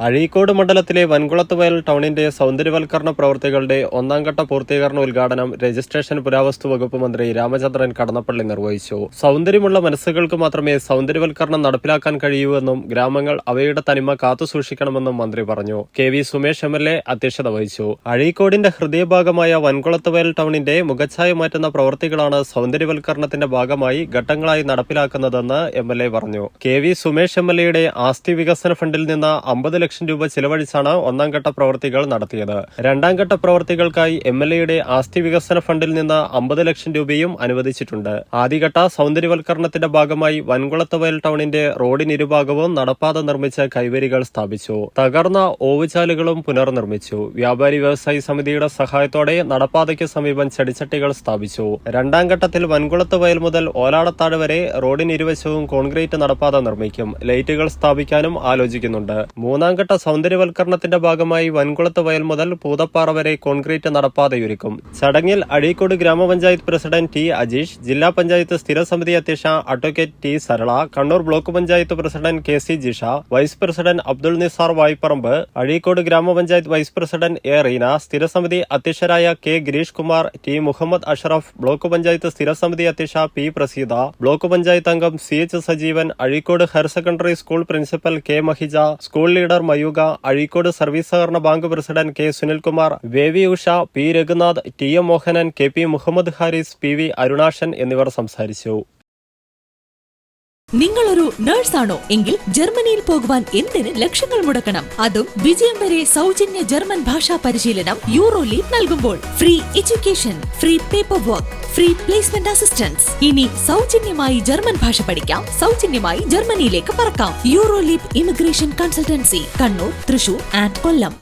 അഴീക്കോട് മണ്ഡലത്തിലെ വൻകുളത്തുവയൽ ടൗണിന്റെ സൗന്ദര്യവൽക്കരണ പ്രവൃത്തികളുടെ ഒന്നാംഘട്ട പൂർത്തീകരണ ഉദ്ഘാടനം രജിസ്ട്രേഷൻ പുരാവസ്തു വകുപ്പ് മന്ത്രി രാമചന്ദ്രൻ കടന്നപ്പള്ളി നിർവഹിച്ചു. സൗന്ദര്യമുള്ള മനസ്സുകൾക്ക് മാത്രമേ സൗന്ദര്യവൽക്കരണം നടപ്പിലാക്കാൻ കഴിയൂവെന്നും ഗ്രാമങ്ങൾ അവയുടെ തനിമ കാത്തുസൂക്ഷിക്കണമെന്നും മന്ത്രി പറഞ്ഞു. കെ വി സുമേഷ് എം.എൽ.എ. അധ്യക്ഷത വഹിച്ചു. അഴീക്കോടിന്റെ ഹൃദയഭാഗമായ വൻകുളത്തുവയൽ ടൗണിന്റെ മുഖച്ഛായ മാറ്റുന്ന പ്രവൃത്തികളാണ് സൗന്ദര്യവൽക്കരണത്തിന്റെ ഭാഗമായി ഘട്ടങ്ങളായി നടപ്പിലാക്കുന്നതെന്ന് എം.എൽ.എ. പറഞ്ഞു. കെ വി സുമേഷ് എം.എൽ.എയുടെ ആസ്തി വികസന ഫണ്ടിൽ നിന്ന് 50 ലക്ഷം രൂപ ചിലവഴിച്ചാണ് ഒന്നാംഘട്ട പ്രവൃത്തികൾ നടത്തിയത്. രണ്ടാംഘട്ട പ്രവൃത്തികൾക്കായി എം.എൽ.എയുടെ ആസ്തി വികസന ഫണ്ടിൽ നിന്ന് 50 ലക്ഷം രൂപയും അനുവദിച്ചിട്ടുണ്ട്. ആദ്യഘട്ട സൗന്ദര്യവൽക്കരണത്തിന്റെ ഭാഗമായി വൻകുളത്തുവയൽ ടൗണിന്റെ റോഡിനിരുഭാഗവും നടപ്പാത നിർമ്മിച്ച് കൈവരികൾ സ്ഥാപിച്ചു. തകർന്ന ഓവുചാലുകളും പുനർനിർമ്മിച്ചു. വ്യാപാരി വ്യവസായി സമിതിയുടെ സഹായത്തോടെ നടപ്പാതയ്ക്ക് സമീപം ചെടിച്ചട്ടികൾ സ്ഥാപിച്ചു. രണ്ടാം ഘട്ടത്തിൽ വൻകുളത്തുവയൽ മുതൽ ഓലാടത്താട് വരെ റോഡിനിരുവശവും കോൺക്രീറ്റ് നടപ്പാത നിർമ്മിക്കും. ലൈറ്റുകൾ സ്ഥാപിക്കാനും ആലോചിക്കുന്നുണ്ട്. മൂന്നാംഘട്ട സൗന്ദര്യവൽക്കരണത്തിന്റെ ഭാഗമായി വൻകുളത്തുവയൽ മുതൽ പൂതപ്പാറ വരെ കോൺക്രീറ്റ് നടപ്പാതയൊരുക്കും. ചടങ്ങിൽ അഴീക്കോട് ഗ്രാമപഞ്ചായത്ത് പ്രസിഡന്റ് ടി അജീഷ്, ജില്ലാ പഞ്ചായത്ത് സ്ഥിരസമിതി അധ്യക്ഷ advocate T Sarala, Kannur block panchayat president K C Jisha, vice president Abdul Nisar Vayparamb, Azhikode ഗ്രാമപഞ്ചായത്ത് വൈസ് പ്രസിഡന്റ് എ റീന, സ്ഥിരസമിതി അധ്യക്ഷരായ K Girish Kumar, T Muhammad Ashraf, block panchayat സ്ഥിരസമിതി അധ്യക്ഷ പി പ്രസീത, ബ്ലോക്ക് പഞ്ചായത്ത് അംഗം C H Sajeevan, Azhikode higher secondary school principal K Mahija, school leader Mayuka, Azhikode service സഹകരണ ബാങ്ക് പ്രസിഡന്റ് കെ സുനിൽകുമാർ, വേവി Usha, P Raghunath, T M Mohanan, K P Muhammad Haris, P V Arunashan എന്നിവർ സംസാരിച്ചു. നിങ്ങളൊരു നഴ്സാണോ എങ്കിൽ ജർമ്മനിയിൽ പോകുവാൻ എന്തിന് ലക്ഷങ്ങൾ മുടക്കണം? അതും വിജയം വരെ സൗജന്യ ജർമ്മൻ ഭാഷാ പരിശീലനം യൂറോലീഗ് നൽകുമ്പോൾ. Free education, free paper work, free placement assistance. ഇനി സൗജന്യമായി ജർമ്മൻ ഭാഷ പഠിക്കാം, സൗജന്യമായി ജർമ്മനിയിലേക്ക് പറക്കാം. Euroleague immigration consultancy, Kannur, Thrissur and Kollam.